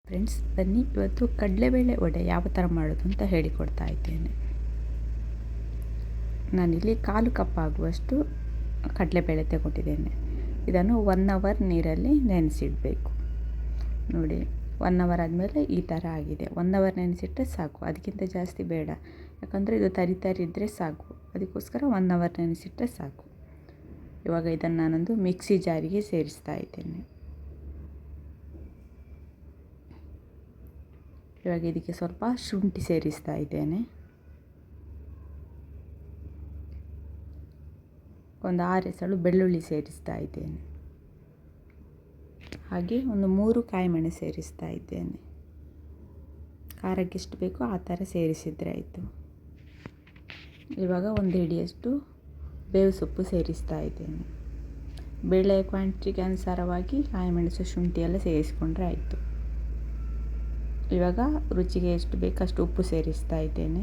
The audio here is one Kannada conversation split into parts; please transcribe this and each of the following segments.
ಫ್ರೆಂಡ್ಸ್, ಬನ್ನಿ ಇವತ್ತು ಕಡಲೆಬೇಳೆ ವಡೆ ಯಾವ ಥರ ಮಾಡೋದು ಅಂತ ಹೇಳಿಕೊಡ್ತಾ ಇದ್ದೇನೆ. ನಾನಿಲ್ಲಿ 1/4 ಕಪ್ ಆಗುವಷ್ಟು ಕಡಲೆಬೇಳೆ ತಗೊಂಡಿದ್ದೇನೆ. ಇದನ್ನು 1 ಅವರ್ ನೀರಲ್ಲಿ ನೆನೆಸಿಡಬೇಕು. ನೋಡಿ, 1 ಅವರ್ ಆದಮೇಲೆ ಈ ಥರ ಆಗಿದೆ. 1 ಅವರ್ ನೆನೆಸಿಟ್ಟರೆ ಸಾಕು, ಅದಕ್ಕಿಂತ ಜಾಸ್ತಿ ಬೇಡ. ಯಾಕಂದರೆ ಇದು ತರಿ ಇದ್ದರೆ ಸಾಕು, ಅದಕ್ಕೋಸ್ಕರ 1 ಅವರ್ ನೆನೆಸಿಟ್ಟರೆ ಸಾಕು. ಇವಾಗ ಇದನ್ನು ನಾನೊಂದು ಮಿಕ್ಸಿ ಜಾರಿಗೆ ಸೇರಿಸ್ತಾ ಇದ್ದೇನೆ. ಇವಾಗ ಇದಕ್ಕೆ ಸ್ವಲ್ಪ ಶುಂಠಿ ಸೇರಿಸ್ತಾ ಇದ್ದೇನೆ. ಒಂದು 6 ಎಸಳು ಬೆಳ್ಳುಳ್ಳಿ ಸೇರಿಸ್ತಾ ಇದ್ದೇನೆ. ಹಾಗೆ ಒಂದು 3 ಕಾಯಿಮೆಣಸು ಸೇರಿಸ್ತಾ ಇದ್ದೇನೆ. ಖಾರಕ್ಕೆ ಎಷ್ಟು ಬೇಕೋ ಆ ಥರ ಸೇರಿಸಿದರೆ ಆಯಿತು. ಇವಾಗ 1 ಹಿಡಿಯಷ್ಟು ಬೇವು ಸೊಪ್ಪು ಸೇರಿಸ್ತಾ ಇದ್ದೇನೆ. ಬೇಳೆ ಕ್ವಾಂಟಿಟಿಗೆ ಅನುಸಾರವಾಗಿ ಕಾಯಿಮೆಣಸು ಶುಂಠಿ ಎಲ್ಲ ಸೇರಿಸ್ಕೊಂಡ್ರೆ ಆಯಿತು. ಇವಾಗ ರುಚಿಗೆ ಎಷ್ಟು ಬೇಕಷ್ಟು ಉಪ್ಪು ಸೇರಿಸ್ತಾ ಇದ್ದೇನೆ.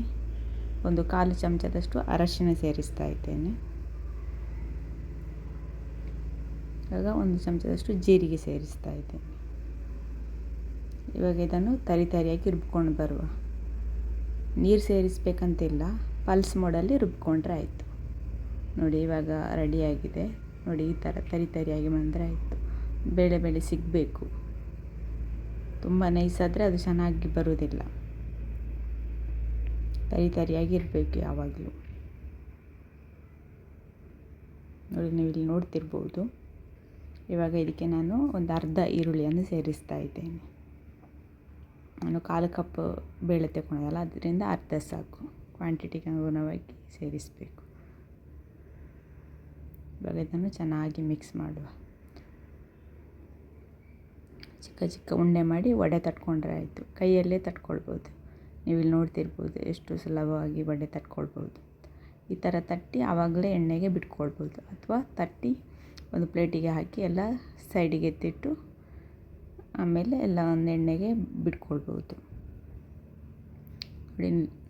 ಒಂದು 1/4 ಚಮಚದಷ್ಟು ಅರಶಿನ ಸೇರಿಸ್ತಾ ಇದ್ದೇನೆ. ಇವಾಗ 1 ಚಮಚದಷ್ಟು ಜೀರಿಗೆ ಸೇರಿಸ್ತಾ ಇದ್ದೇನೆ. ಇವಾಗ ಇದನ್ನು ತರಿಯಾಗಿ ರುಬ್ಕೊಂಡು ಬರುವ. ನೀರು ಸೇರಿಸಬೇಕಂತಿಲ್ಲ, ಪಲ್ಸ್ ಮೋಡಲ್ಲಿ ರುಬ್ಕೊಂಡ್ರೆ ಆಯಿತು. ನೋಡಿ, ಇವಾಗ ರೆಡಿಯಾಗಿದೆ. ನೋಡಿ, ಈ ಥರ ತರಿಯಾಗಿ ಬಂದರೆ ಆಯಿತು. ಬೇಳೆ ಸಿಗಬೇಕು. ತುಂಬ ನೈಸಾದರೆ ಅದು ಚೆನ್ನಾಗಿ ಬರುವುದಿಲ್ಲ. ತರಿಯಾಗಿ ಇರಬೇಕು ಯಾವಾಗಲೂ. ನೋಡಿ, ನೀವು ಇಲ್ಲಿ ನೋಡ್ತಿರ್ಬೋದು. ಇವಾಗ ಇದಕ್ಕೆ ನಾನು ಒಂದು ಅರ್ಧ ಈರುಳ್ಳಿಯನ್ನು ಸೇರಿಸ್ತಾ ಇದ್ದೇನೆ. ನಾನು 1/4 ಕಪ್ ಬೇಳೆ ತಗೊಳ್ಳೋದಲ್ಲ, ಅದರಿಂದ ಅರ್ಧ ಸಾಕು. ಕ್ವಾಂಟಿಟಿಗೆ ಅನುಗುಣವಾಗಿ ಸೇರಿಸಬೇಕು. ಇವಾಗ ಇದನ್ನು ಚೆನ್ನಾಗಿ ಮಿಕ್ಸ್ ಮಾಡುವ. ಚಿಕ್ಕ ಉಂಡೆ ಮಾಡಿ ವಡೆ ತಟ್ಕೊಂಡ್ರೆ ಆಯಿತು. ಕೈಯಲ್ಲೇ ತಟ್ಕೊಳ್ಬೋದು. ನೀವು ಇಲ್ಲಿ ನೋಡ್ತಿರ್ಬೋದು ಎಷ್ಟು ಸುಲಭವಾಗಿ ವಡೆ ತಟ್ಕೊಳ್ಬೋದು. ಈ ಥರ ತಟ್ಟಿ ಆವಾಗಲೇ ಎಣ್ಣೆಗೆ ಬಿಟ್ಕೊಳ್ಬೋದು, ಅಥವಾ ತಟ್ಟಿ ಒಂದು ಪ್ಲೇಟಿಗೆ ಹಾಕಿ ಎಲ್ಲ ಸೈಡಿಗೆ ಎತ್ತಿಟ್ಟು ಆಮೇಲೆ ಎಲ್ಲ ಒಂದು ಎಣ್ಣೆಗೆ ಬಿಟ್ಕೊಳ್ಬೋದು.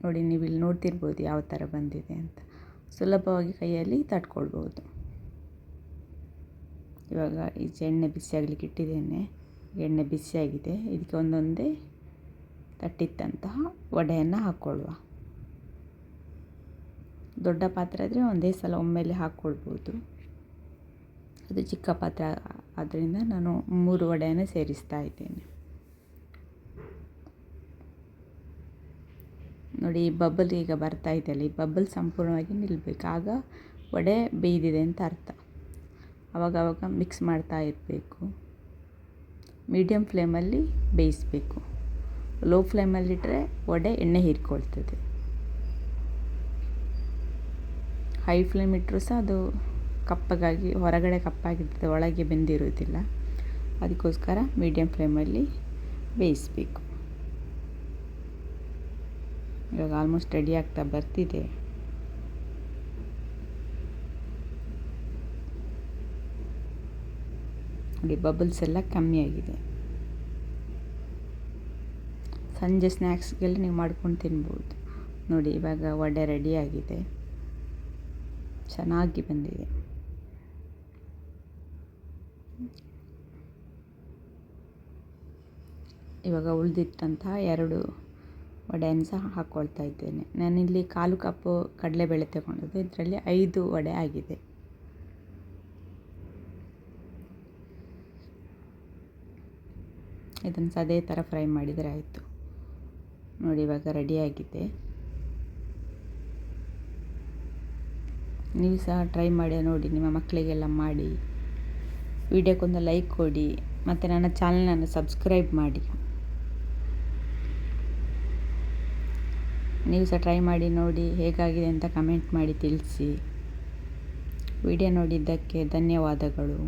ನೋಡಿ, ನೀವು ಇಲ್ಲಿ ನೋಡ್ತಿರ್ಬೋದು ಯಾವ ಥರ ಬಂದಿದೆ ಅಂತ. ಸುಲಭವಾಗಿ ಕೈಯಲ್ಲಿ ತಟ್ಕೊಳ್ಬೋದು. ಇವಾಗ ಈಚೆ ಎಣ್ಣೆ ಬಿಸಿಯಾಗಲಿಕ್ಕೆ ಇಟ್ಟಿದ್ದೇನೆ. ಎಣ್ಣೆ ಬಿಸಿಯಾಗಿದೆ. ಇದಕ್ಕೆ ಒಂದೊಂದೇ ತಟ್ಟಿತ್ತಂತಹ ವಡೆಯನ್ನು ಹಾಕ್ಕೊಳ್ಳುವ. ದೊಡ್ಡ ಪಾತ್ರೆ ಆದರೆ ಒಂದೇ ಸಲ ಒಮ್ಮೆಲೆ ಹಾಕ್ಕೊಳ್ಬೋದು. ಅದು ಚಿಕ್ಕ ಪಾತ್ರೆ ಆದ್ದರಿಂದ ನಾನು 3 ವಡೆಯನ್ನು ಸೇರಿಸ್ತಾ ಇದ್ದೇನೆ. ನೋಡಿ, ಈ ಬಬಲ್ ಈಗ ಬರ್ತಾ ಇದೆಯಲ್ಲ, ಈ ಬಬಲ್ ಸಂಪೂರ್ಣವಾಗಿ ನಿಲ್ಲಬೇಕು. ಆಗ ವಡೆ ಬೇಯ್ದಿದೆ ಅಂತ ಅರ್ಥ. ಆವಾಗ ಮಿಕ್ಸ್ ಮಾಡ್ತಾ ಇರಬೇಕು. ಮೀಡಿಯಮ್ ಫ್ಲೇಮಲ್ಲಿ ಬೇಯಿಸಬೇಕು. ಲೋ ಫ್ಲೇಮಲ್ಲಿಟ್ಟರೆ ವಡೆ ಎಣ್ಣೆ ಹೀರ್ಕೊಳ್ತದೆ. ಹೈ ಫ್ಲೇಮ್ ಇಟ್ಟರೂ ಸಹ ಅದು ಕಪ್ಪಗಾಗಿ ಹೊರಗಡೆ ಕಪ್ಪಾಗಿರ್ತದೆ, ಒಳಗೆ ಬೆಂದಿರುವುದಿಲ್ಲ. ಅದಕ್ಕೋಸ್ಕರ ಮೀಡಿಯಮ್ ಫ್ಲೇಮಲ್ಲಿ ಬೇಯಿಸಬೇಕು. ಇವಾಗ ಆಲ್ಮೋಸ್ಟ್ ರೆಡಿ ಆಗ್ತಾ ಬರ್ತಿದೆ. ನೋಡಿ, ಬಬಲ್ಸ್ ಎಲ್ಲ ಕಮ್ಮಿಯಾಗಿದೆ. ಸಂಜೆ ಸ್ನ್ಯಾಕ್ಸ್ಗೆಲ್ಲ ನೀವು ಮಾಡ್ಕೊಂಡು ತಿನ್ಬೋದು. ನೋಡಿ, ಇವಾಗ ವಡೆ ರೆಡಿಯಾಗಿದೆ. ಚೆನ್ನಾಗಿ ಬಂದಿದೆ. ಇವಾಗ ಉಳಿದಿಟ್ಟಂತಹ 2 ವಡೆಯನ್ನು ಸಹ ಹಾಕ್ಕೊಳ್ತಾ ಇದ್ದೇನೆ. ನಾನಿಲ್ಲಿ 1/4 ಕಪ್ ಕಡಲೆಬೇಳೆ ತಗೊಂಡದ್ದು, ಇದರಲ್ಲಿ 5 ವಡೆ ಆಗಿದೆ. ಇದನ್ನು ಸಹ ಅದೇ ಥರ ಫ್ರೈ ಮಾಡಿದರೆ ಆಯಿತು. ನೋಡಿ, ಇವಾಗ ರೆಡಿಯಾಗಿದೆ. ನೀವು ಸಹ ಟ್ರೈ ಮಾಡಿ ನೋಡಿ, ನಿಮ್ಮ ಮಕ್ಕಳಿಗೆಲ್ಲ ಮಾಡಿ. ವಿಡಿಯೋಕ್ಕೊಂದು ಲೈಕ್ ಕೊಡಿ ಮತ್ತು ನನ್ನ ಚಾನಲನ್ನು ಸಬ್ಸ್ಕ್ರೈಬ್ ಮಾಡಿ. ನೀವು ಸಹ ಟ್ರೈ ಮಾಡಿ ನೋಡಿ, ಹೇಗಾಗಿದೆ ಅಂತ ಕಮೆಂಟ್ ಮಾಡಿ ತಿಳಿಸಿ. ವಿಡಿಯೋ ನೋಡಿದ್ದಕ್ಕೆ ಧನ್ಯವಾದಗಳು.